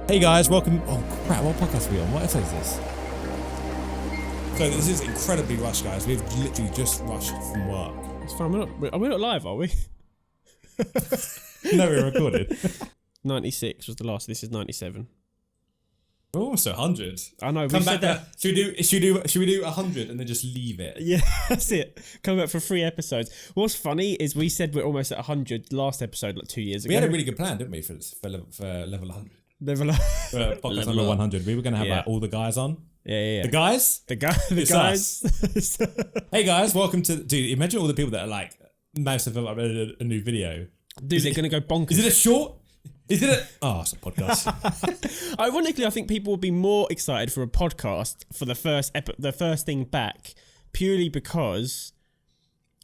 Hey guys, welcome. Oh crap, what podcast are we on? What episode is this? So this is incredibly rushed, guys. We've literally just rushed from work. It's fine. We're not live, are we? No, we're recorded. 96 was the last. This is 97. We're almost at 100. I know. Come back. Should we do 100 and then just leave it? Yeah, that's it. Come back for 3 episodes. What's funny is we said we're almost at 100 last episode, like 2 years ago. We had a really good plan, didn't we, for level 100? Level up. For podcast number 100. We were going to have like all the guys on. Yeah. The guys? The guys. Hey guys, welcome to... Dude, imagine all the people that are like, most of them uploaded a new video. Dude, they're going to go bonkers. Is it a short? Is it a... Oh, it's a podcast. Ironically, I think people will be more excited for a podcast for the first thing back, purely because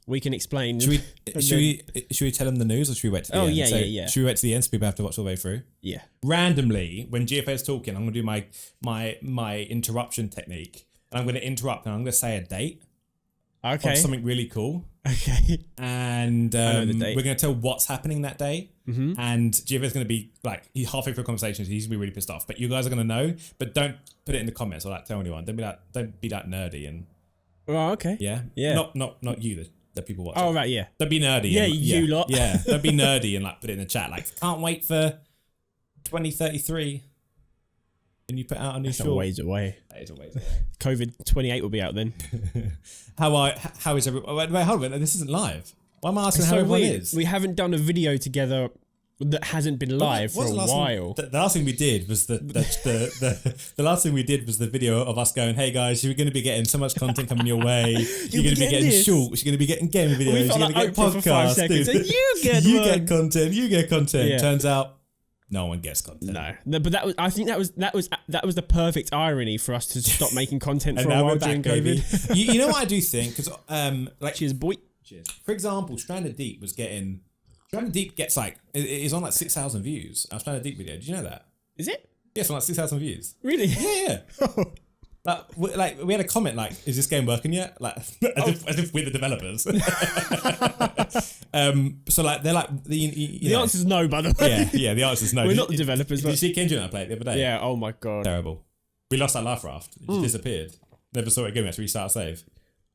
we can explain. Should we tell them the news or should we wait to the end? Yeah. Should we wait to the end so people have to watch all the way through? Yeah. Randomly, when GFA's talking, I'm going to do my interruption technique. And I'm going to interrupt and I'm going to say a date. Okay. Of something really cool. Okay. And we're going to tell what's happening that day. Mm-hmm. And GFA's going to be like, he's halfway through conversations. He's going to be really pissed off. But you guys are going to know. But don't put it in the comments or like tell anyone. Don't be that nerdy and... Oh, okay. Yeah? Yeah. Not you, the people watching. Oh, right, yeah. Don't be nerdy. Yeah, you lot. Yeah, don't be nerdy and like put it in the chat. Like, can't wait for 2033. And you put out a new short. That's a ways away. That is a ways away. COVID-28 will be out then. How is everyone? Wait, hold on. This isn't live. Why am I asking It's how so everyone weird. is? We haven't done a video together that hasn't been live for a while. The last thing we did was the last thing we did was the video of us going, "Hey guys, you're going to be getting so much content coming your way. You're going to be getting shorts. You're going to be getting game videos. You're going to get podcasts. Dude. You get content. You get content." Yeah. Turns out, no one gets content. No, but I think that was the perfect irony for us to stop making content for a while during COVID. you know what I do think? Because like, cheers, boy. Cheers. For example, Stranded Deep gets like it's on like 6,000 views. Our Stranded Deep video. Did you know that? Is it? Yes, on like 6,000 views. Really? Yeah. Like we had a comment like, "Is this game working yet?" Like as if we're the developers. So like they're like the answer is no, by the way. Yeah. The answer is no. We're not the developers. Did you see Kendra and I play it the other day? Yeah. Oh my god. Terrible. We lost our life raft. It just disappeared. Never saw it again. We had to restart save.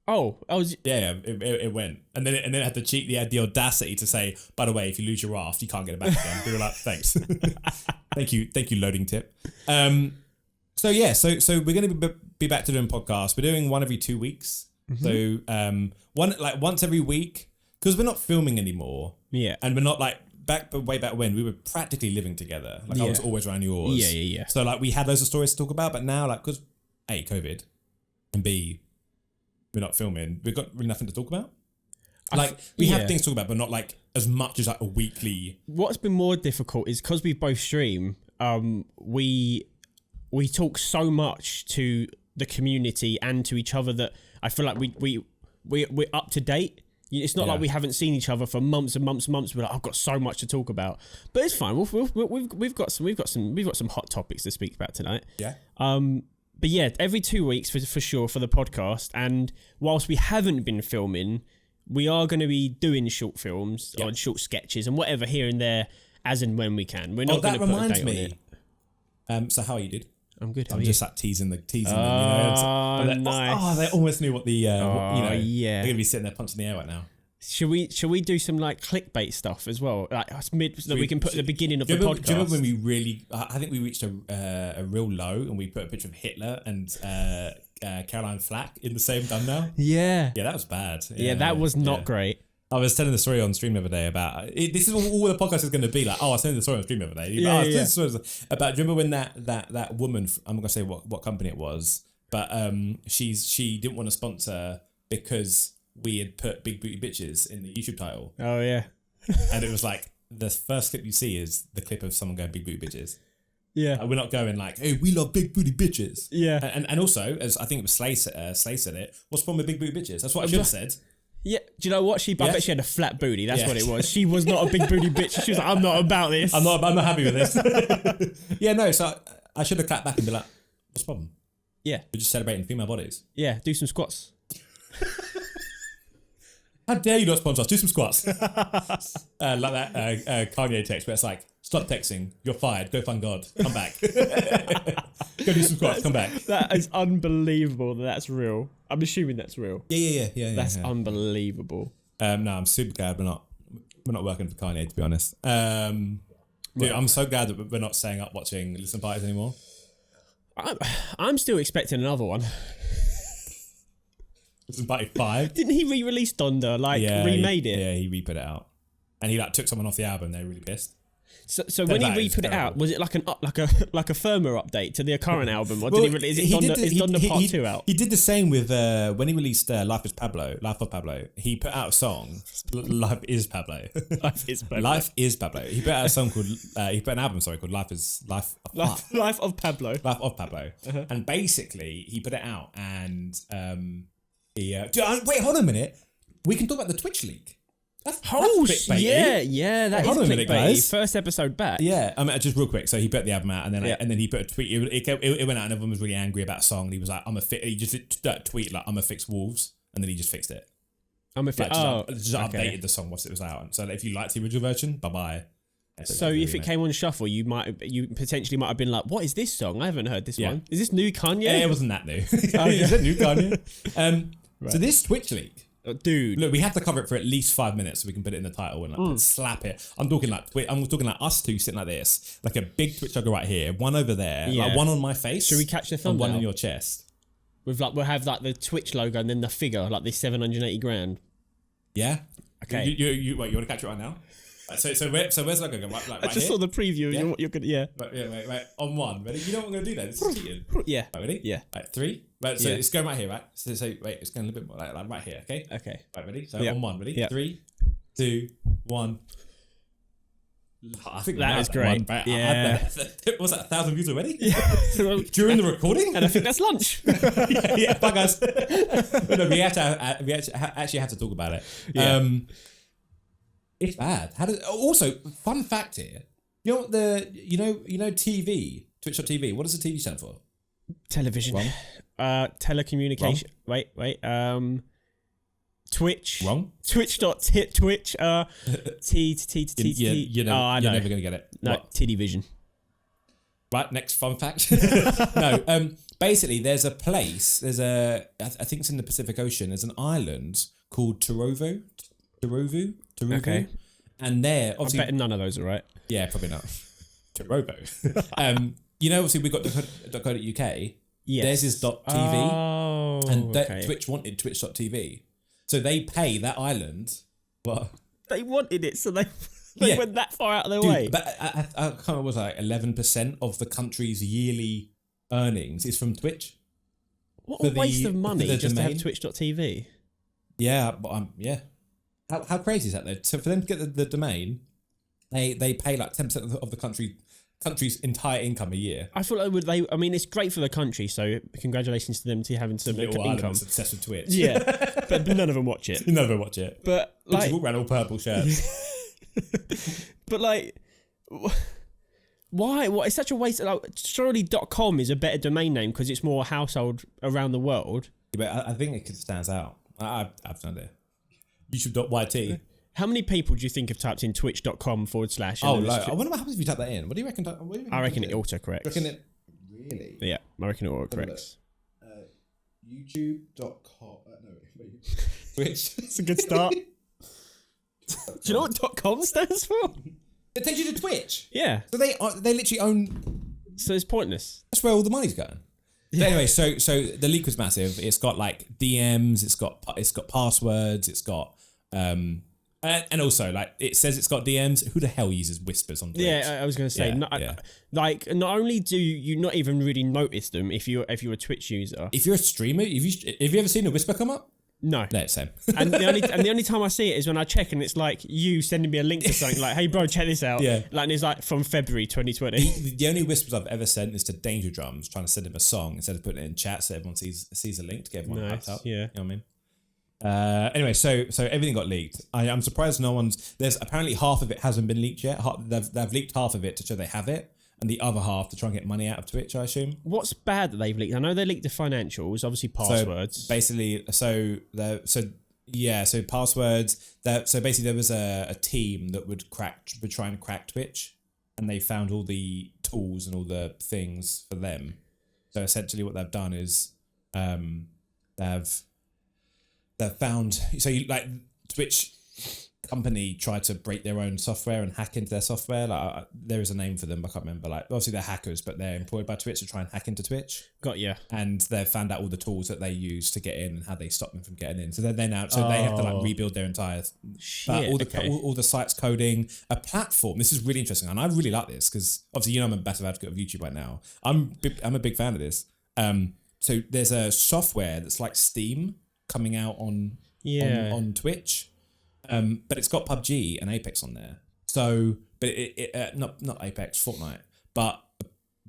Oh, I was. Yeah. It went, and then it had to cheat. They had the audacity to say, "By the way, if you lose your raft, you can't get it back again." We were like, "Thanks, thank you, loading tip." So yeah, so we're going to be back to doing podcasts. We're doing one every 2 weeks. Mm-hmm. So once every week, because we're not filming anymore. Yeah, and we're not like way back when we were practically living together. Like I was always around yours. Yeah. So like we had loads of stories to talk about, but now like because A, COVID, and B, we're not filming. We've got really nothing to talk about. Like we have things to talk about, but not like as much as like a weekly. What's been more difficult is because we both stream. We talk so much to the community and to each other that I feel like we're up to date. It's not like we haven't seen each other for months and months and months. We're like, I've got so much to talk about, but it's fine. We've got some hot topics to speak about tonight. Yeah. But yeah, every 2 weeks for sure for the podcast. And whilst we haven't been filming, we are going to be doing short films or short sketches and whatever here and there as and when we can. We're not going to put a date on it. So how are you, dude? I'm good. I'm just like teasing them. You know, nice. They almost knew what the yeah. They're gonna be sitting there punching the air right now. Should we do some like clickbait stuff as well, like we can put at the beginning of the podcast? Do you remember when we really? I think we reached a real low, and we put a picture of Hitler and Caroline Flack in the same thumbnail. Yeah, that was bad. Yeah, that was not great. I was telling the story on stream the other day about this is all the podcast is going to be like. Oh, I was telling the story on stream the other day. About. Do you remember when that woman? I'm going to say what company it was, but she didn't want to sponsor because we had put "Big Booty Bitches" in the YouTube title. Oh yeah, and it was like the first clip you see is the clip of someone going "Big Booty Bitches." Yeah, we're not going like, "Hey, we love big booty bitches." Yeah, and also as I think it was Slay said it. What's wrong with big booty bitches? That's what I should have said. Yeah, do you know what? I bet she had a flat booty. That's what it was. She was not a big booty bitch. She was like, I'm not about this. I'm not happy with this. So I should have clapped back and be like, what's the problem? Yeah. We're just celebrating female bodies. Yeah, do some squats. How dare you not sponsor us? Do some squats. Like that Kanye text where it's like, Stop texting. You're fired. Go find God. Come back. Go do some squats. Come back. That is unbelievable that that's real. I'm assuming that's real. Yeah. That's unbelievable. No, I'm super glad we're not working for Kanye, to be honest. Dude, I'm so glad that we're not staying up watching listen parties anymore. I'm still expecting another one. Listen Party 5. Didn't he re-release Donda? Remade it. Yeah, he re-put it out, and he took someone off the album. They were really pissed. So when he re-put it out, was it like a firmware update to the current album, or did he release? Is Donda Part 2 out? He did the same with when he released Life of Pablo. He put out a song. Life is Pablo. Life is Pablo. He put out a song called. He put an album, called Life of Pablo. Life of Pablo. Uh-huh. And basically, he put it out, and wait, hold on a minute. We can talk about the Twitch leak. That's yeah, that is clickbait. Guys. First episode back. Yeah, just real quick. So he put the album out, and then he put a tweet. It went out, and everyone was really angry about a song. And he was like, He just tweeted like, "I'm a fix Wolves," and then he just fixed it. Updated the song once it was out. And so if you liked the original version, bye bye. So if it came on shuffle, you potentially might have been like, "What is this song? I haven't heard this one. Is this new Kanye?" Yeah, it wasn't that new. Is it new Kanye? Right. So this Twitch leak. Dude, look, we have to cover it for at least 5 minutes so we can put it in the title and slap it. I'm talking like us two sitting like this, like a big Twitch logo right here, one over there, like one on my face. Should we catch the thumbnail? And one on your chest. We'll have like the Twitch logo and then the figure, like this 780 grand. Yeah. Okay. You want to catch it right now? So where's the logo going? Right I just saw the preview. Yeah? You're gonna Wait. On one. Ready? You know what I'm gonna do then? This is cheating. Yeah. Right, ready? Yeah. Right, 3. Right, so it's going right here, right? So wait, it's going a little bit more like right here, okay? Okay. Right, ready? So on 1, ready? Yeah. 3, 2, 1. I think that is great. One, right? Yeah. Was that 1,000 views already? During the recording? And I think that's lunch. yeah, bye guys. No, we actually had to talk about it. Yeah. It's bad. Also, fun fact here. You know what TV, Twitch.tv, what does the TV stand for? Television. Wrong. Telecommunication. Wrong. Wait. Twitch. Wrong. Twitch. You're never going to get it. No, what? T-Division. Right, next fun fact. No, basically there's a place, I think it's in the Pacific Ocean, there's an island called Turovu. Okay. And there, obviously, I bet none of those are right. Yeah, probably not. Turovo. Obviously we've got .co.uk. Yes. Theirs is .tv. Oh, and okay. Twitch wanted Twitch.tv. So they pay that island. What? They wanted it, so they went that far out of their way. But I can't remember, was like 11% of the country's yearly earnings is from Twitch. What a waste of money just to have Twitch.tv. Yeah, but How crazy is that though? So for them to get the domain, they pay like 10% of the country's entire income a year. I feel like it's great for the country, so congratulations to them to having some income. Obsessed with Twitch. Yeah, but none of them watch it. None of them watch it. But like, just walk around all purple shirts. But like, why? What? It's such a waste. Like, surely .com is a better domain name because it's more household around the world. Yeah, but I think it stands out. I have no idea. YouTube.yt. How many people do you think have typed in twitch.com/? Oh, I wonder what happens if you type that in. What do you reckon? I reckon it autocorrects. Reckon it really? Yeah, I reckon it autocorrects. YouTube.com. Twitch. It's a good start. Do you know what .com stands for? It takes you to Twitch. Yeah. So they literally own. So it's pointless. That's where all the money's going. Yeah. But anyway, so the leak was massive. It's got like DMs. It's got passwords. It's got and also like it says it's got DMs. Who the hell uses whispers on Twitch? Yeah, I was going to say. Like not only do you not even really notice them if you're a Twitch user. If you're a streamer, have you ever seen a whisper come up? No. No, same. And the only time I see it is when I check and it's like you sending me a link to something like, hey bro, check this out. Yeah. Like, and it's like from February 2020. The only whispers I've ever sent is to Danger Drums, trying to send him a song instead of putting it in chat so everyone sees a link to get everyone hyped up. Yeah. You know what I mean? Anyway, so everything got leaked. I'm surprised there's apparently half of it hasn't been leaked yet. They've leaked half of it to show they have it, and the other half to try and get money out of Twitch, I assume. What's bad that they've leaked? I know they leaked the financials, obviously passwords. So basically, passwords. So basically, there was a team that would try and crack Twitch. and they found all the tools and all the things for them. So essentially, what they've done is they've found, so you, like Twitch company tried to break their own software and hack into their software. Like there is a name for them, I can't remember. Like obviously they're hackers, but they're employed by Twitch to try and hack into Twitch. Got you. And they've found out all the tools that they use to get in and how they stop them from getting in. So they're now, so they have to like rebuild their entire all the sites coding, a platform. This is really interesting, and I really like this because obviously you know I'm a massive advocate of YouTube right now. I'm a big fan of this. So there's a software that's like Steam coming out on Twitch. But it's got PUBG and Apex on there. So, but not Apex, Fortnite. But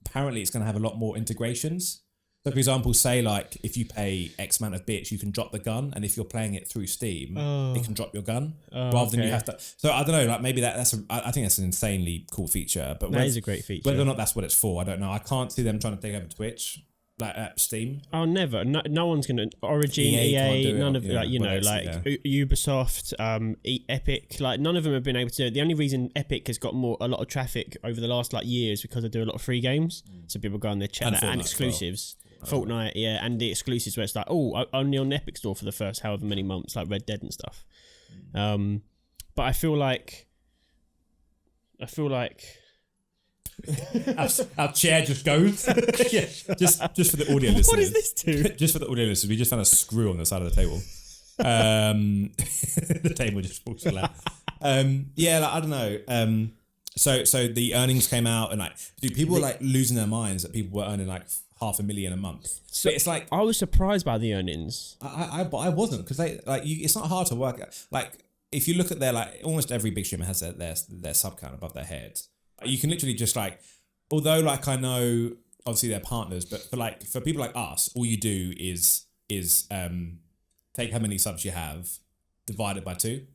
apparently, it's going to have a lot more integrations. So, for example, say like if you pay X amount of bits, you can drop the gun, and if you're playing it through Steam, it can drop your gun rather than you have to. So I don't know, like maybe I think that's an insanely cool feature. But that is a great feature. Whether or not that's what it's for, I don't know. I can't see them trying to take over Twitch. Like at Steam. Oh, never. No one's gonna. Origin, EA none of like Ubisoft, Epic. Like none of them have been able to do it. The only reason Epic has got a lot of traffic over the last like years because they do a lot of free games. So people go on there check that and exclusives. Fortnite, and the exclusives where it's like, only on the Epic Store for the first however many months, like Red Dead and stuff. But I feel like. Our chair just goes. Yeah, just for the audio listeners. What is this to? Just for the audio listeners, we just found a screw on the side of the table. The table just falls flat. Yeah, like, I don't know. So the earnings came out, and like, people were like losing their minds that people were earning like $500,000 a month. So it's like I was surprised by the earnings. But I wasn't, because they like it's not hard to work out. Like if you look at their like almost every big streamer has their sub count above their head. You can literally just like, although like I know obviously they're partners, but for people like us, all you do is take how many subs you have, divide it by 2.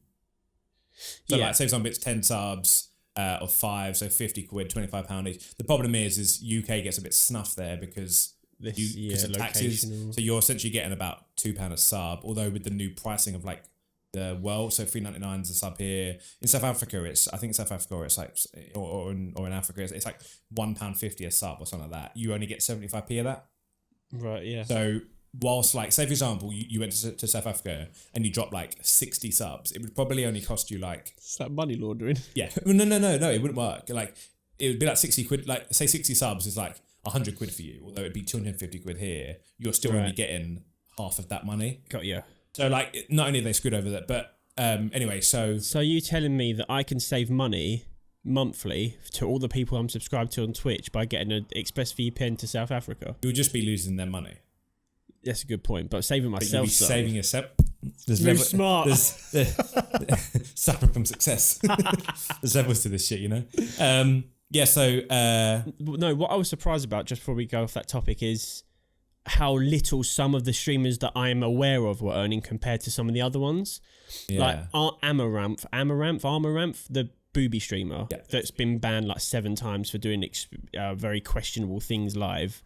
So like say for example it's 10 subs or 5, so 50 quid, £25 each. The problem is UK gets a bit snuffed there because of taxes. So you're essentially getting about £2 a sub, although with the new pricing of like the world, so $3.99 is a sub here. In South Africa, it's like, or in Africa, it's like £1.50 a sub or something like that. You only get 75p of that. Right. Yeah. So whilst like, say for example, you went to South Africa and you dropped like 60 subs, it would probably only cost you like. It's like money laundering. Yeah. No, it wouldn't work. Like it would be like 60 quid. Like say 60 subs is like 100 quid for you, although it'd be 250 quid here. You're still only getting half of that money. Got you. So like, not only are they screwed over that, but anyway, so you telling me that I can save money monthly to all the people I'm subscribed to on Twitch by getting an ExpressVPN to South Africa? You'll just be losing their money. That's a good point, but saving myself. You'll be saving yourself. There's smart. Suffering from success. There's levels to this shit, you know. Yeah. So no, what I was surprised about, just before we go off that topic, is how little some of the streamers that I am aware of were earning compared to some of the other ones. Yeah. Like Amaranth, the booby streamer that's been banned like 7 times for doing very questionable things live.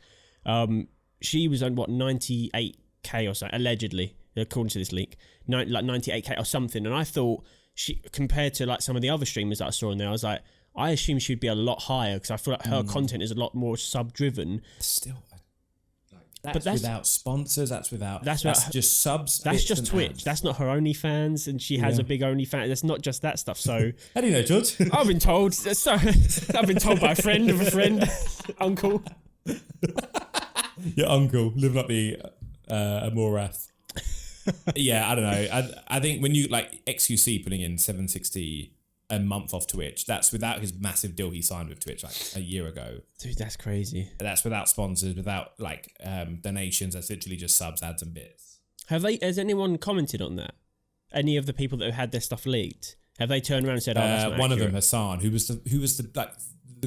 She was on 98k or so, allegedly, according to this leak, like 98k or something. And I thought she, compared to like some of the other streamers that I saw in there, I was like, I assume she'd be a lot higher because I feel like her content is a lot more sub-driven. Still. That's without sponsors. That's just subs. That's just Twitch. That's not her OnlyFans, and she has a big OnlyFans. That's not just that stuff. So how do you know, George? I've been told. I've been told by a friend of a friend, uncle. Your uncle living up the Amorath. Yeah, I don't know. I think when you like XQC putting in 760 a month off Twitch, that's without his massive deal he signed with Twitch like a year ago. Dude, that's crazy. That's without sponsors, without like donations. That's literally just subs, ads, and bits. Has anyone commented on that? Any of the people that have had their stuff leaked, have they turned around and said, "Oh, that's not one accurate"? of them, Hassan, who was the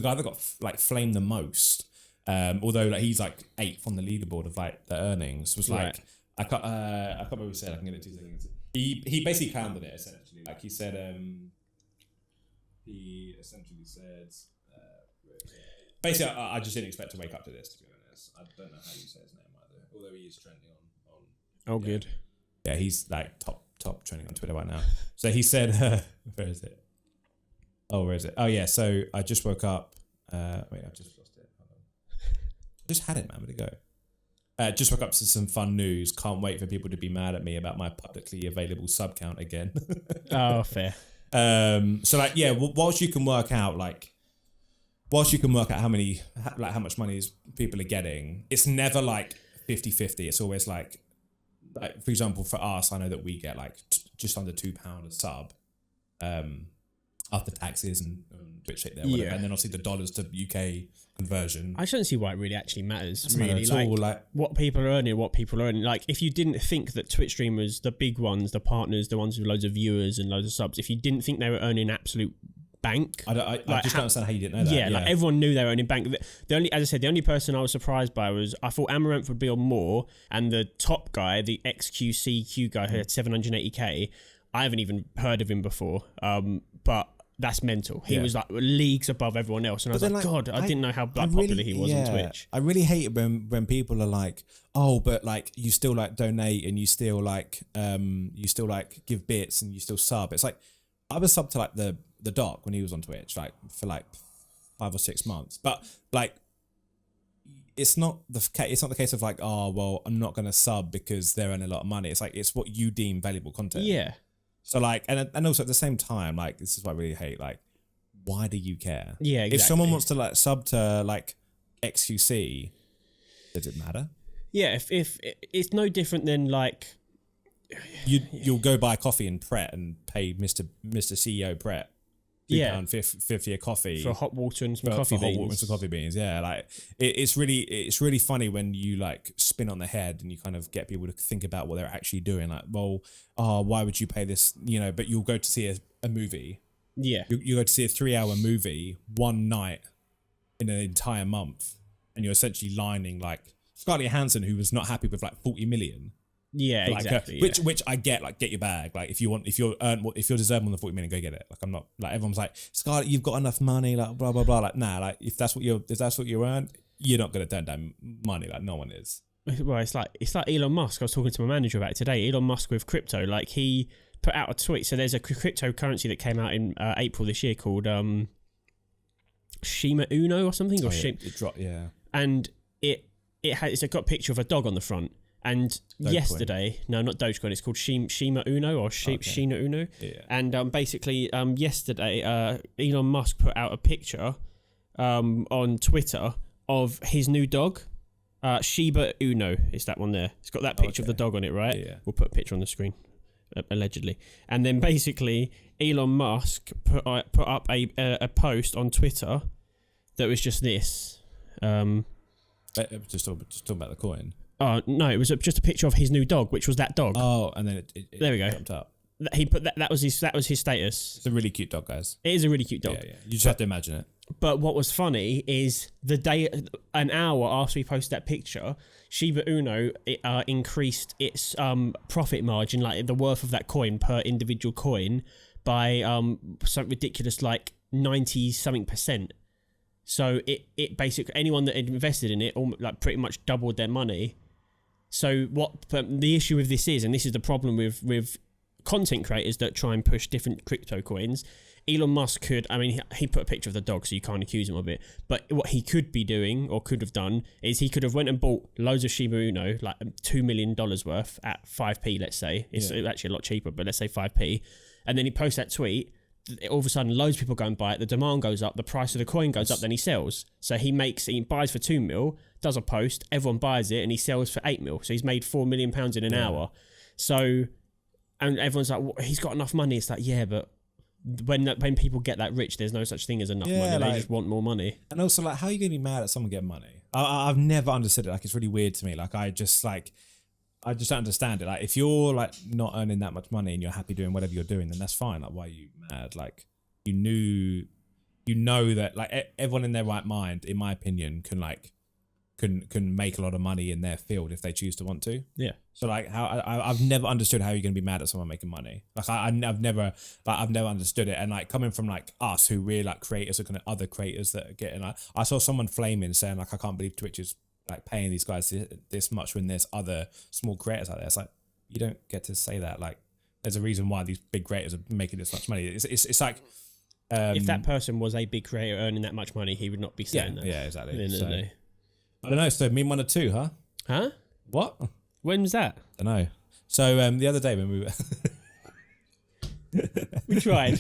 guy that got like flamed the most. Although like he's like 8th on the leaderboard of like the earnings, was like I can't remember what he said. I can get it 2 seconds. He basically counted it essentially. Like he said. He essentially said, basically, I just didn't expect to wake up to this, to be honest. I don't know how you say his name either, although he is trending on Oh, good. Yeah, he's like top trending on Twitter right now. So he said, where is it? Oh, where is it? Oh yeah. So I just woke up. Wait, I've just lost it. Hold on. I just had it, man. Where'd it go? Just woke up to some fun news. Can't wait for people to be mad at me about my publicly available sub count again. Oh, fair. So like, yeah, whilst you can work out how much money people are getting, it's never like 50-50. It's always like, for example, for us, I know that we get like just under £2 a sub, after taxes and Twitch take there, whatever. And then obviously the dollars to UK conversion. I don't see why it really actually matters. Doesn't really, matter at all, like what people are earning, Like, if you didn't think that Twitch streamers, the big ones, the partners, the ones with loads of viewers and loads of subs, if you didn't think they were earning absolute bank, I just don't understand how you didn't know that. Yeah, like everyone knew they were earning bank. The only person I was surprised by was, I thought Amaranth would be on more, and the top guy, the XQCQ guy who had 780k, I haven't even heard of him before. But that's mental. He was like leagues above everyone else, and I was like, God, I didn't know how popular he was on Twitch. I really hate it when people are like, oh, but like you still like donate and you still like give bits and you still sub. It's like, I was sub to like the doc when he was on Twitch, like for like 5 or 6 months, but like it's not the case of like, oh well, I'm not gonna sub because they're earning a lot of money. It's like, it's what you deem valuable content. Yeah. So like, and also at the same time, like, this is what I really hate. Like, why do you care? Yeah, exactly. If someone wants to like sub to like XQC, does it matter? Yeah, if it's no different than like, you'll go buy coffee in Pret and pay Mr. CEO Pret £2.50 a coffee for hot water and some coffee beans. Yeah, like it's really funny when you like spin on the head and you kind of get people to think about what they're actually doing. Like, well, why would you pay this? You know, but you'll go to see a movie. Yeah, you go to see a 3-hour movie one night in an entire month, and you're essentially lining like Scarlett Johansson, who was not happy with like 40 million. Yeah, like, exactly. Which I get, like, get your bag. Like, if you're deserving more than 40 million, go get it. Like, I'm not, like, everyone's like, Scarlett, you've got enough money, like, blah blah blah. Like, nah, like, if that's what you earn, you're not gonna turn down money. Like, no one is. Well, it's like Elon Musk. I was talking to my manager about it today. Elon Musk with crypto, like, he put out a tweet. So there's a cryptocurrency that came out in April this year called Shima Uno or something, or it dropped, yeah. And it's got a picture of a dog on the front. And Dogecoin. Yesterday, no, not Dogecoin, it's called Shima Uno or Shina Uno. Yeah. And basically, yesterday, Elon Musk put out a picture on Twitter of his new dog, Shiba Uno. It's that one there. It's got that picture of the dog on it, right? Yeah. We'll put a picture on the screen, allegedly. And then basically, Elon Musk put up a post on Twitter that was just this. Just talking about the coin. Oh no! It was just a picture of his new dog, which was that dog. Oh, and then it there we go. Jumped up. He put that was his status. It's a really cute dog, guys. It is a really cute dog. Yeah. You just have to imagine it. But what was funny is an hour after we posted that picture, Shiba Uno increased its profit margin, like the worth of that coin per individual coin, by something ridiculous like 90-something%. So it basically, anyone that had invested in it like pretty much doubled their money. So but the issue with this is, and this is the problem with content creators that try and push different crypto coins, Elon Musk could, I mean, he put a picture of the dog, so you can't accuse him of it. But what he could be doing, or could have done, is he could have went and bought loads of Shiba Uno, like $2 million worth at 5p, let's say. It's actually a lot cheaper, but let's say 5p. And then he posts that tweet. All of a sudden, loads of people go and buy it. The demand goes up. The price of the coin goes up. Then he sells. So he buys for 2 mil, does a post, everyone buys it, and he sells for 8 mil. So he's made £4 million in an hour. So, and everyone's like, well, he's got enough money. It's like, yeah, but when people get that rich, there's no such thing as enough money. They just want more money. And also, like, how are you going to be mad at someone getting money? I've never understood it. Like, it's really weird to me. Like, I just don't understand it. Like, if you're like not earning that much money and you're happy doing whatever you're doing, then that's fine. Like, why are you mad? Like, you know that like everyone in their right mind, in my opinion, can make a lot of money in their field if they choose to want to. Yeah. So like, I've never understood how you're going to be mad at someone making money. Like, I've never understood it. And like, coming from like us who really like creators or kind of other creators that are getting like, I saw someone flaming saying like, I can't believe Twitch is like paying these guys this much when there's other small creators out there. It's like, you don't get to say that. Like, there's a reason why these big creators are making this much money. It's like, If that person was a big creator earning that much money, he would not be saying that. Yeah, exactly. At the end of the day. I don't know. So me and 1 or 2, huh? Huh? What? When was that? I don't know. So the other day when we were... We tried.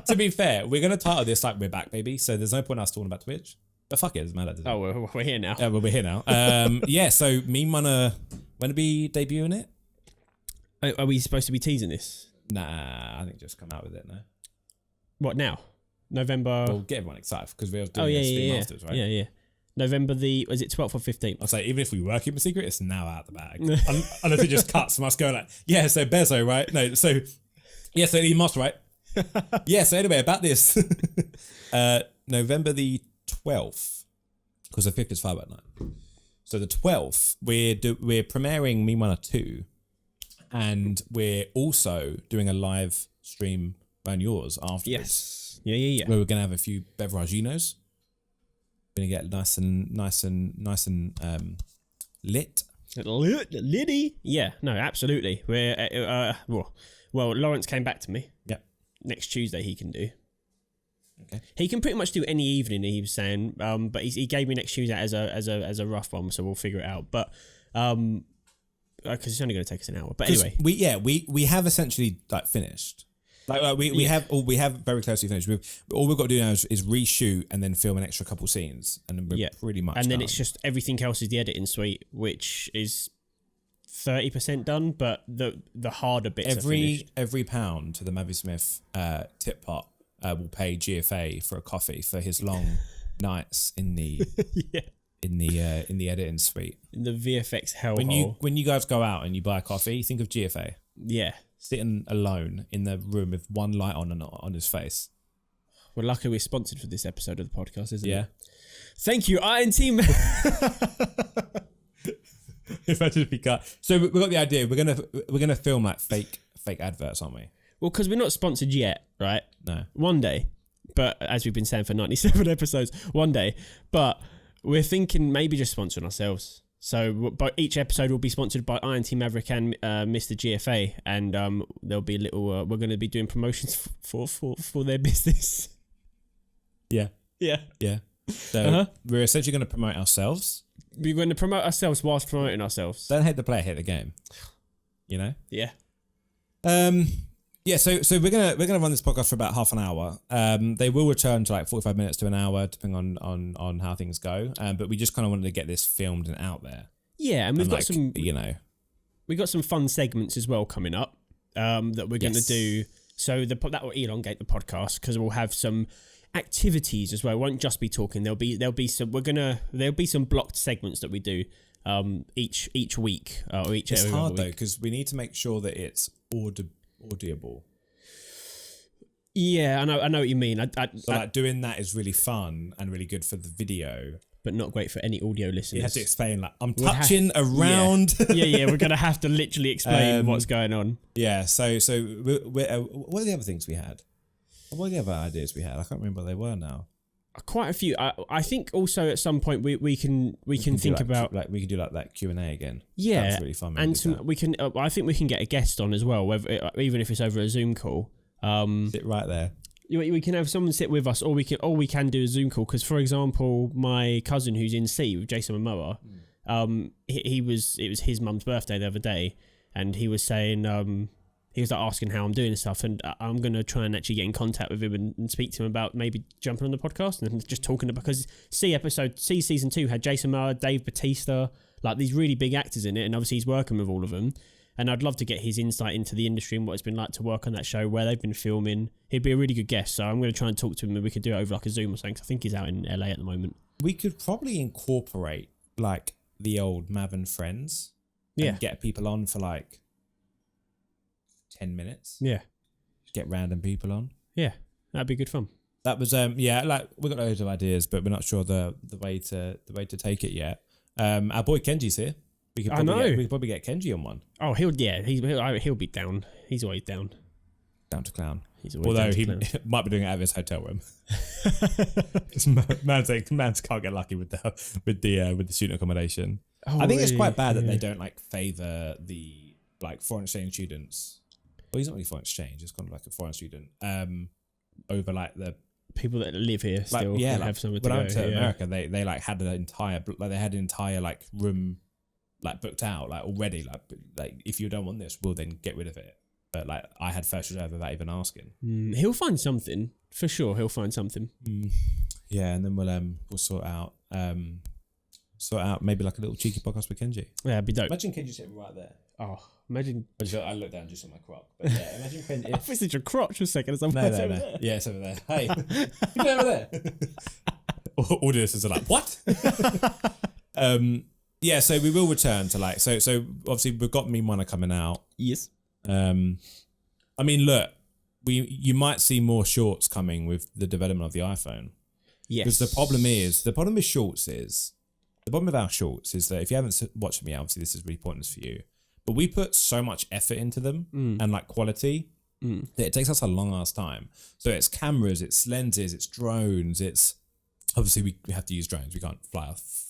To be fair, we're going to title this like We're Back, baby. So there's no point us talking about Twitch. But fuck it, it doesn't matter. Does it? Oh, we're here now. Yeah, well, we're here now. Yeah, so me and Mana, when are we debuting it? Are we supposed to be teasing this? Nah, I think just come out with it now. What now? November. We'll get everyone excited because we're doing a stream afterwards, right? Yeah. November was it 12th or 15th? I'll say, even if we were keeping a secret, it's now out the bag. Unless it just cuts from us going like, yeah, so Bezo, right? No, so, yeah, so Elon Musk, right? Yeah, so anyway, about this. November the 12th, because the 5th is 5 at night. So the 12th, we're premiering Me Mana 2, and we're also doing a live stream on yours afterwards. Yes. Yeah. Where we're going to have a few beveraginos. Going to get nice and lit. Liddy. Yeah, no, absolutely. We're well, Lawrence came back to me. Yep. Next Tuesday he can do. Okay. He can pretty much do any evening. He was saying, but he gave me next Tuesday as a rough one, so we'll figure it out. But because it's only going to take us an hour. But anyway, we have essentially like finished. We have very closely finished. All we've got to do now is reshoot and then film an extra couple scenes, and then we're pretty much. And then done. it's just everything else is the editing suite, which is 30% done, but the harder bits are finished. Every pound to the Mavismith tip pot will pay GFA for a coffee for his long nights in the in the editing suite. In the VFX hellhole. When you guys go out and you buy a coffee, think of GFA. Yeah. Sitting alone in the room with one light on his face. Well, luckily we're sponsored for this episode of the podcast, isn't it? Yeah. Thank you, Iron Team. If I just be cut. So we've got the idea. We're gonna film like fake adverts, aren't we? Well, because we're not sponsored yet, right? No. One day, but as we've been saying for 97 episodes, one day. But we're thinking maybe just sponsoring ourselves. So each episode will be sponsored by Iron Team Maverick and Mr. GFA, and there'll be a little. We're going to be doing promotions for their business. Yeah. So we're essentially going to promote ourselves. We're going to promote ourselves whilst promoting ourselves. Don't hate the player, hate the game. You know. Yeah. Yeah, so we're gonna run this podcast for about half an hour. They will return to like 45 minutes to an hour, depending on how things go. But we just kind of wanted to get this filmed and out there. Yeah, and we've got some, we got some fun segments as well coming up that we're going to do. So that will elongate the podcast because we'll have some activities as well. It won't just be talking. There'll be some blocked segments that we do each week or each. It's hard week. though because we need to make sure that it's audible. Yeah, I know what you mean. Like doing that is really fun and really good for the video, but not great for any audio listeners. You have to explain like I'm touching around. Yeah, we're gonna have to literally explain what's going on. Yeah, so what are the other things we had? What are the other ideas we had? I can't remember what they were now. Quite a few. I think also at some point we can think about like we could do like that Q&A again. Yeah, that's really fun. And we can. I think we can get a guest on as well, even if it's over a Zoom call. Sit right there. We can have someone sit with us, or we can do a Zoom call. Because for example, my cousin who's in C with Jason Momoa, it was his mum's birthday the other day, and he was saying he was like asking how I'm doing and stuff, and I'm gonna try and actually get in contact with him and speak to him about maybe jumping on the podcast and just talking about, because C season 2 had Jason Momoa, Dave Bautista, like these really big actors in it, and obviously he's working with all of them. And I'd love to get his insight into the industry and what it's been like to work on that show, where they've been filming. He'd be a really good guest, so I'm going to try and talk to him, and we could do it over like a Zoom or something, 'cause I think he's out in LA at the moment. We could probably incorporate like the old Mav and Friends. Yeah. And get people on for like 10 minutes. Yeah. Get random people on. Yeah, that'd be good fun. That was like we've got loads of ideas, but we're not sure the way to take it yet. Our boy Kenji's here. We could probably get Kenji on one. Oh, he'll be down. He's always down. Down to clown. He's always Although down to he clown. might be doing it out of his hotel room. man's can't get lucky with the student accommodation. Oh, I think it's quite bad that they don't like favour the like foreign exchange students. Well, he's not really foreign exchange. It's kind of like a foreign student. over like the people that live here still have somewhere to when go. I went to America, they like had an entire like room like booked out like already. Like if you don't want this, we'll then get rid of it. But like I had first reserve without even asking. He'll find something for sure. He'll find something. Yeah, and then we'll sort out maybe like a little cheeky podcast with Kenji. Yeah, it'd be dope. Imagine Kenji sitting right there. Oh, imagine. I look down just on my crock. But yeah, imagine Kenji. I visited your crotch for a second. No. Yeah, it's over there. Hey, you over there. Audiences are like, what? Yeah, so we will return to like so obviously we've got Meme Runner coming out. Yes. I mean, look, you might see more shorts coming with the development of the iPhone. Yes. Because the problem with our shorts is that if you haven't watched them yet, obviously this is really pointless for you. But we put so much effort into them and like quality that it takes us a long ass time. So it's cameras, it's lenses, it's drones, it's obviously we have to use drones. We can't fly off.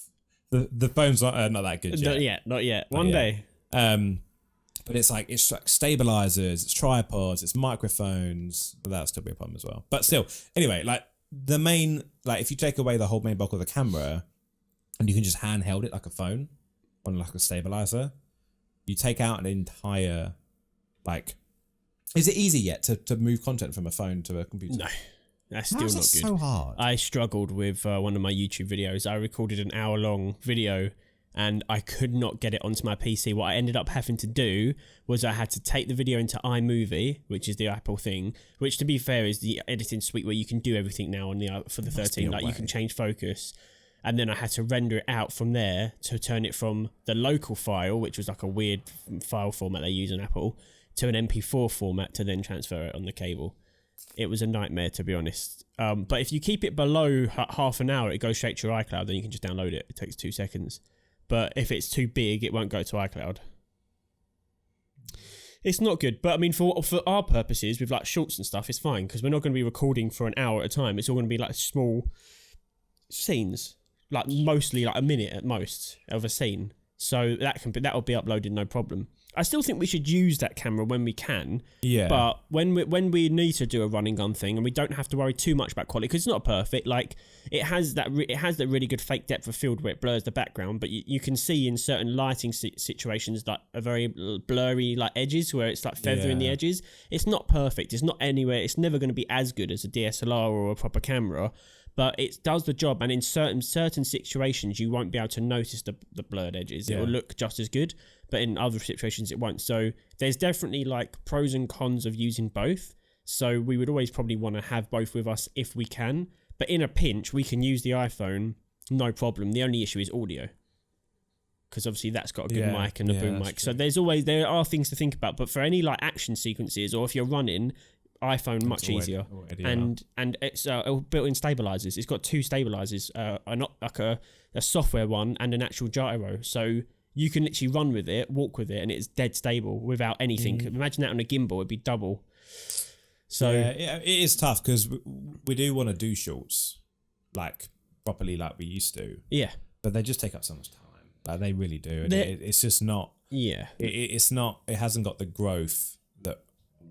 The phone's not that good yet. Not yet. One day. But it's like stabilizers, it's tripods, it's microphones. But that'll still be a problem as well. But still, anyway, like the main, like if you take away the whole main bulk of the camera and you can just handheld it like a phone on like a stabilizer, you take out an entire, like, is it easy yet to move content from a phone to a computer? No. That's still not good. So hard. I struggled with one of my YouTube videos. I recorded an hour-long video and I could not get it onto my PC. What I ended up having to do was I had to take the video into iMovie, which is the Apple thing, which to be fair is the editing suite where you can do everything now on for the 13. Like you can change focus. And then I had to render it out from there to turn it from the local file, which was like a weird file format they use on Apple, to an MP4 format to then transfer it on the cable. It was a nightmare, to be honest. But if you keep it below half an hour, it goes straight to your iCloud. Then you can just download it. It takes 2 seconds. But if it's too big, it won't go to iCloud. It's not good. But I mean, for our purposes, with like shorts and stuff, it's fine because we're not going to be recording for an hour at a time. It's all going to be like small scenes, like mostly like a minute at most of a scene. So that'll be uploaded, no problem. I still think we should use that camera when we can. Yeah. But when we need to do a running gun thing and we don't have to worry too much about quality because it's not perfect. Like it has that really good fake depth of field where it blurs the background, but you can see in certain lighting situations like a very blurry like edges where it's like feathering the edges. It's not perfect. It's not anywhere. It's never going to be as good as a DSLR or a proper camera. But it does the job, and in certain situations, you won't be able to notice the blurred edges. It will look just as good, but in other situations, it won't. So there's definitely like pros and cons of using both. So we would always probably want to have both with us if we can. But in a pinch, we can use the iPhone, no problem. The only issue is audio, because obviously that's got a good mic and a boom mic. True. So there are things to think about. But for any like action sequences, or if you're running, iPhone much easier, and it's built-in stabilizers. It's got 2 stabilizers, not like a software one and an actual gyro. So you can literally run with it, walk with it, and it's dead stable without anything. Imagine that on a gimbal; it'd be double. So it is tough because we do want to do shorts like properly, like we used to. Yeah, but they just take up so much time. Like they really do. And it's just not. Yeah, it's not. It hasn't got the growth that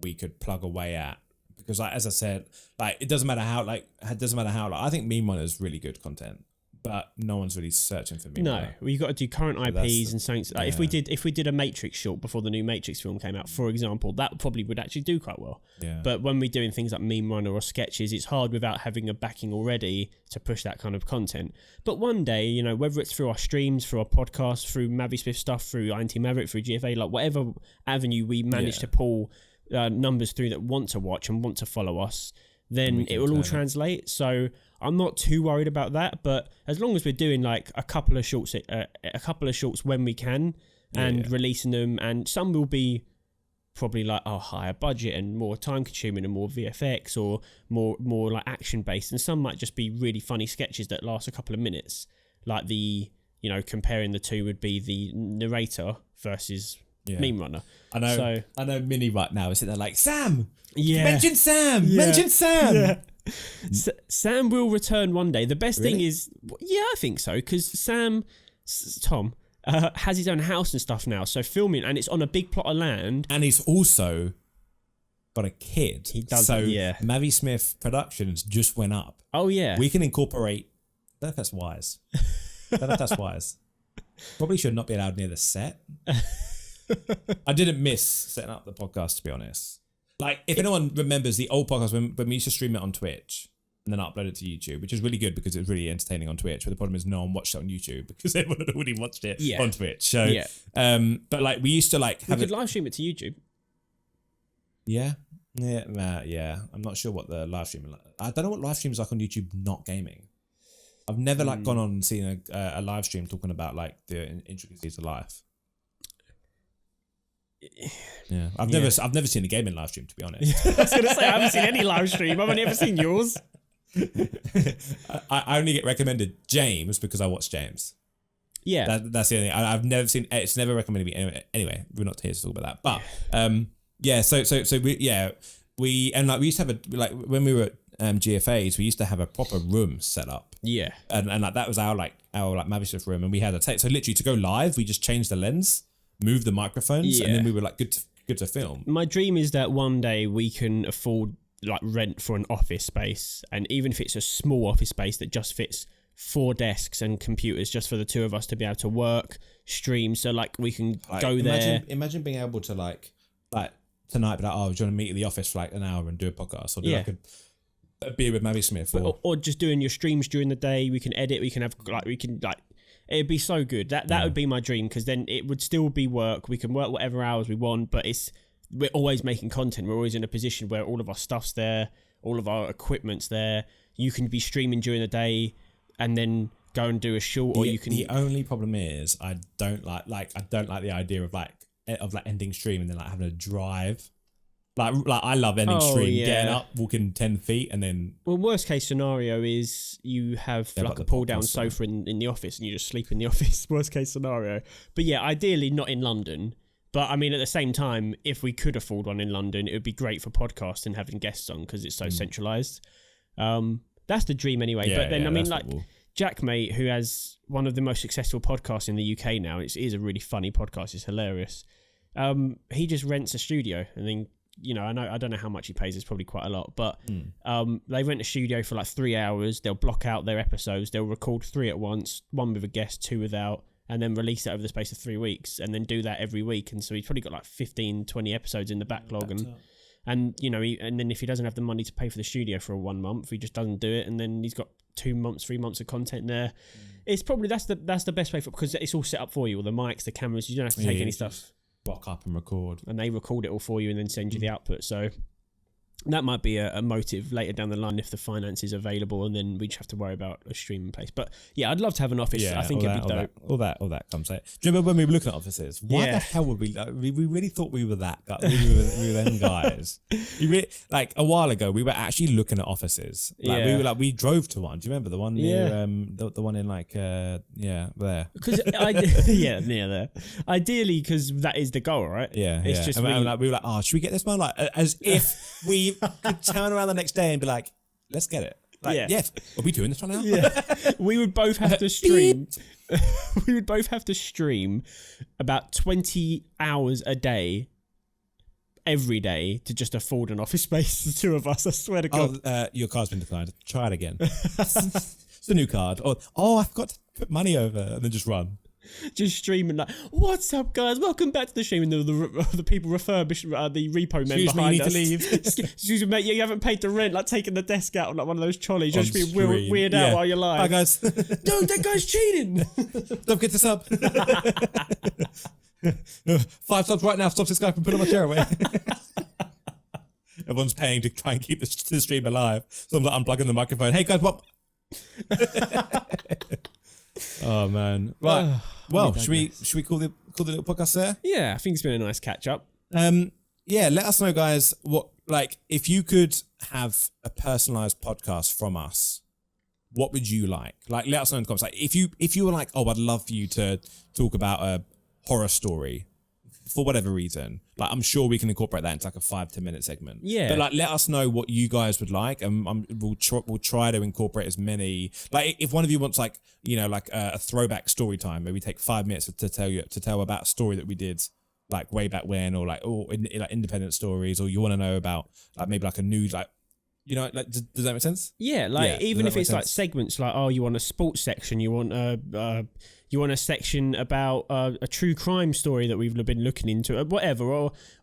we could plug away at, because like as I said, like it doesn't matter how I think Meme Runner is really good content, but no one's really searching for Meme Runner. Well, you got to do current IPs and something. Like if we did a Matrix short before the new Matrix film came out, for example, that probably would actually do quite well. Yeah. But when we're doing things like Meme Runner or sketches, it's hard without having a backing already to push that kind of content. But one day, you know, whether it's through our streams, through our podcast, through Mavismith stuff, through INT Maverick, through GFA, like whatever avenue we manage to pull numbers through that want to watch and want to follow us, then it will all translate. So I'm not too worried about that, but as long as we're doing like a couple of shorts when we can and releasing them, and some will be probably like higher budget and more time consuming and more VFX or more like action based, and some might just be really funny sketches that last a couple of minutes, like comparing the two would be the narrator versus Meme Runner. I know Minnie right now is sitting there like, Sam! Yeah. Mention Sam! Yeah. Mention Sam! Yeah. Sam will return one day. The best thing is, I think so, because Tom, has his own house and stuff now, so filming, and it's on a big plot of land. And he's also got a kid. He does. So Yeah. Mavismith Productions just went up. Oh yeah. We can incorporate. I don't know if that's wise. Probably should not be allowed near the set. I didn't miss setting up the podcast, to be honest. Like, if anyone remembers the old podcast when we used to stream it on Twitch and then upload it to YouTube, which is really good because it was really entertaining on Twitch. But the problem is no one watched it on YouTube because everyone had already watched it on Twitch. So, but like we used to like have we could live stream it to YouTube. Yeah. I'm not sure what the live stream. I don't know what live streams like on YouTube. Not gaming. I've never like gone on and seen a live stream talking about like the intricacies of life. Yeah, I've never seen a gaming live stream, to be honest. I was gonna say I haven't seen any live stream. I've only ever seen yours. I only get recommended James because I watch James. Yeah, that's the only thing. I've never seen. It's never recommended me. Anyway, we're not here to talk about that. But we used to have when we were at GFAs, we used to have a proper room set up. Yeah, and like that was our Mavismith room, and we had a tape. So literally to go live, we just changed the lens, moved the microphones, and then we were like good to film. My dream is that one day we can afford like rent for an office space, and even if it's a small office space that just fits 4 desks and computers just for the 2 of us to be able to work, stream, so like we can go there. Imagine being able to like tonight be like, oh, do you want to meet at the office for like an hour and do a podcast, or do like a beer with Mavismith, or just doing your streams during the day. We can edit, we can have it'd be so good. That would be my dream, because then it would still be work. We can work whatever hours we want, but we're always making content. We're always in a position where all of our stuff's there, all of our equipment's there. You can be streaming during the day and then go and do a short, or you can. The only problem is I don't like the idea of ending stream and then like having a drive. Like I love ending stream, getting up, walking 10 feet, and then. Well, worst case scenario is you have like a pull down sofa in the office and you just sleep in the office. Worst case scenario, but yeah, ideally not in London. But I mean, at the same time, if we could afford one in London, it would be great for podcasts and having guests on because it's so centralised. That's the dream anyway. But then I mean, like Jack, mate, who has one of the most successful podcasts in the UK now. It is a really funny podcast. It's hilarious. He just rents a studio and then. I don't know how much he pays. It's probably quite a lot, but they rent a studio for like 3 hours. They'll block out their episodes. They'll record 3 at once, 1 with a guest, 2 without, and then release it over the space of 3 weeks, and then do that every week. And so he's probably got like 15, 20 episodes in the backlog, and and then if he doesn't have the money to pay for the studio for 1 month, he just doesn't do it, and then he's got 2 months, 3 months of content there. It's probably that's the best way because it's all set up for you, all the mics, the cameras. You don't have to take any stuff. Block up and record, and they record it all for you and then send you the output. So that might be a motive later down the line if the finance is available, and then we just have to worry about a streaming place. But yeah, I'd love to have an office. I think it'd be dope. All that comes out. Do you remember when we were looking at offices? Why the hell would we? We really thought we were that. We were them guys. Like a while ago, we were actually looking at offices. We drove to one. Do you remember the one near the one in there? Because near there. Ideally, because that is the goal, right? Yeah, it's just we were like, oh, should we get this one? Like as if we could turn around the next day and be like, let's get it. Yes. Are we doing this one now? Yeah. We would both have to stream. We would both have to stream about 20 hours a day, every day, to just afford an office space. The 2 of us, I swear to God. Your card's been declined. Try it again. It's a new card. I forgot to put money over, and then just run. Just streaming like, what's up, guys? Welcome back to the stream. And the people refurbish the repo men behind us. Excuse me, need to leave. Excuse me, mate. You haven't paid the rent. Like taking the desk out on like one of those trolleys. You'll just be weird out while you're live. Hi, guys. Dude, that guy's cheating. Don't get this up. 5 subs right now. Stop this guy from putting my chair away. Everyone's paying to try and keep the stream alive. So I'm like unplugging the microphone. Hey, guys, what? Oh man! Right. Well, should we call the little podcast there? Yeah, I think it's been a nice catch up. Let us know, guys. What if you could have a personalized podcast from us? What would you like? Let us know in the comments. If you were like, oh, I'd love for you to talk about a horror story for whatever reason. I'm sure we can incorporate that into a 5-10 minute segment. Yeah. But let us know what you guys would like, and we'll try to incorporate as many. If one of you wants a throwback story time, maybe take 5 minutes to tell about a story that we did like way back when, or like like independent stories, or you want to know about like maybe like a news like. Like, does that make sense? Yeah, like even if it's like segments, like you want a sports section, you want a section about a true crime story that we've been looking into, whatever,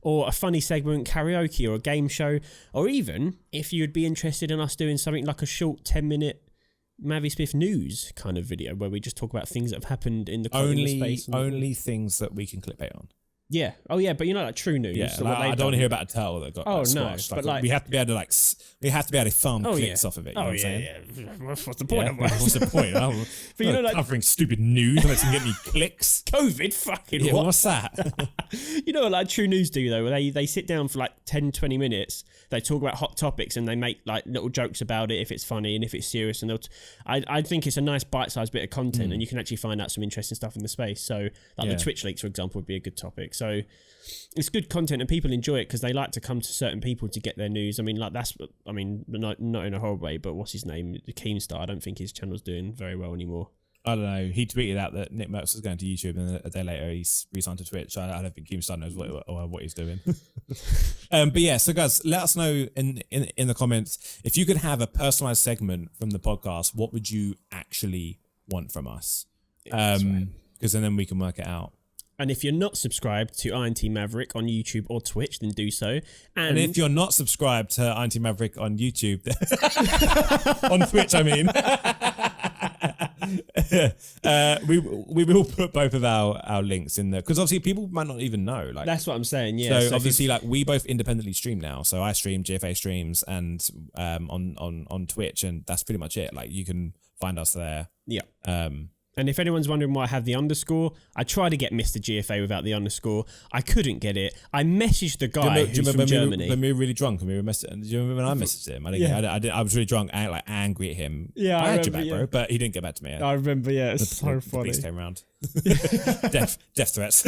or a funny segment, karaoke, or a game show, or even if you'd be interested in us doing something like a short 10-minute Mavismith news kind of video where we just talk about things that have happened in the space. Only things that we can clickbait on. Yeah. Oh, yeah. But like true news. Yeah. Like, I don't want to hear about a turtle that got squashed. No. But we have to be able to farm clicks off of it. You know what I'm saying? Yeah. What's the point? What's the point? But covering stupid news unless you can get any clicks. COVID fucking what? What's that? Like True News do though, where they sit down for like 10, 20 minutes. They talk about hot topics and they make like little jokes about it if it's funny and if it's serious. And I think it's a nice bite-sized bit of content and you can actually find out some interesting stuff in the space. So like the Twitch leaks, for example, would be a good topic. So it's good content and people enjoy it because they like to come to certain people to get their news. I mean, like not in a horrible way, but what's his name? The Keemstar. I don't think his channel's doing very well anymore. I don't know. He tweeted out that Nick Merckx was going to YouTube, and a day later he's resigned to Twitch. I don't think Keemstar knows what he's doing. But yeah, so guys, let us know in the comments if you could have a personalized segment from the podcast. What would you actually want from us? Because then we can work it out. And if you're not subscribed to INT Maverick on YouTube or Twitch, then do so. And if you're not subscribed to INT Maverick on YouTube, on Twitch, I mean, we will put both of our links in there because obviously people might not even know. Like that's what I'm saying. Yeah. So obviously, like we both independently stream now. So I stream, GFA streams, and on Twitch, and that's pretty much it. Like you can find us there. Yeah. And if anyone's wondering why I have the underscore, I tried to get Mr. GFA without the underscore. I couldn't get it. I messaged the guy who's from Germany. When we were really drunk and we were messaging. Do you remember when I messaged him? I was really drunk and like angry at him. Yeah, I had your back, bro, but he didn't get back to me. I remember. Yeah, it's so funny. The police came around. death threats.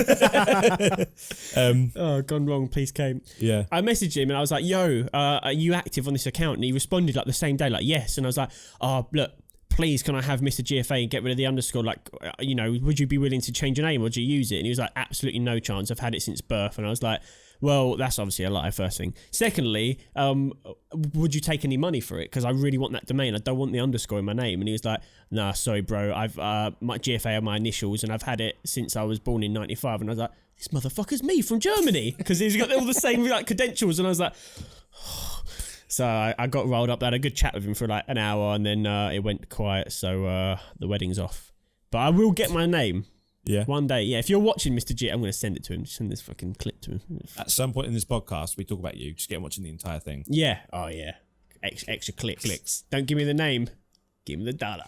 Gone wrong. Police came. Yeah. I messaged him and I was like, "Yo, are you active on this account?" And he responded like the same day, like, "Yes." And I was like, "Oh, look. Please, can I have Mr. GFA and get rid of the underscore? Like, would you be willing to change your name or do you use it?" And he was like, "Absolutely no chance. I've had it since birth." And I was like, well, that's obviously a lie, first thing. Secondly, would you take any money for it? Because I really want that domain. I don't want the underscore in my name. And he was like, "Nah, sorry, bro. My GFA are my initials and I've had it since I was born in 95. And I was like, this motherfucker's me from Germany. Because he's got all the same like credentials. And I was like... So I got rolled up. I had a good chat with him for like an hour and then it went quiet. So the wedding's off. But I will get my name. Yeah. One day. Yeah. If you're watching Mr. G, I'm going to send it to him. Send this fucking clip to him. At some point in this podcast, we talk about you. Just get him watching the entire thing. Yeah. Oh, yeah. Extra clicks. Don't give me the name. Give me the dollar.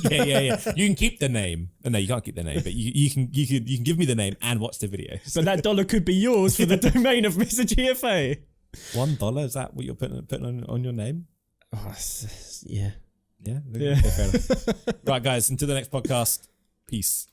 yeah. You can keep the name. No, you can't keep the name, but you can give me the name and watch the video. So that dollar could be yours for the domain of Mr. GFA. $1? Is that what you're putting on your name? Oh, yeah. Yeah. Fair enough. Right, guys. Until the next podcast. Peace.